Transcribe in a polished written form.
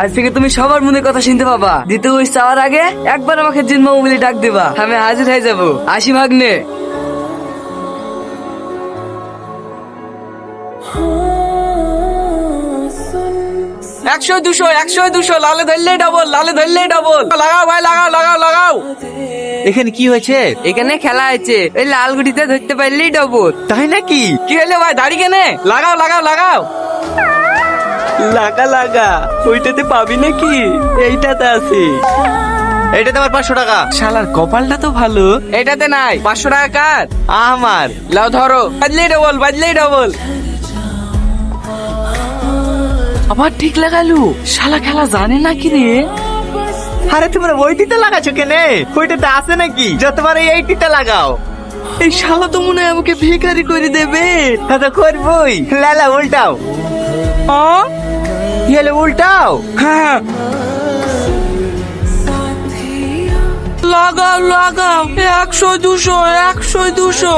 আজ থেকে তুমি সবার মনে কথা শুনতে পাবা। দ্বিতীয় উইশ চাওয়ার আগে একবার আমাকে জিনমা বলে ডাক দিবা, আমি হাজির হয়ে যাবো। আসি ভাগ্নে। একশো দুশো, একশো দুশো, লালে ধরলেই ডবল, লালে ধরলেই ডবল। লাগাও ভাই, লাগাও লাগাও লাগাও। এখানে কি হয়েছে? এখানে খেলা আছে, ওই লাল গুটিতে ধরতে পারলেই ডবল। তাই নাকি? কি হলো ভাই, দাড়ি কেনে? লাগাও লাগাও লাগাও। লাগা লাগা, ওইটাতে পাবি নাকি? এইটাতে আছে। এইটাতে আমার 500 টাকা। শালার কপালটা তো ভালো। এটাতে নাই। 500 টাকা কার? আমার। লাও ধরো, বাজলেই ডবল, বাজলেই ডবল। আবার ঠিক লাগালু। শালা খেলা জানে নাকি রে? আরে তোমরা ওইটিতে লাগাছো কেনে? ওইটাতে আছে নাকি? যতবার এইটিতে লাগাও। এই শালা তো মনে হয় আমাকে ভিখারি করে দেবে। তা তো করবই। লালা উল্টাও। ইয়েলে উল্টাও। হ্যাঁ, লাগাও লাগাও। 100 200, 100 200।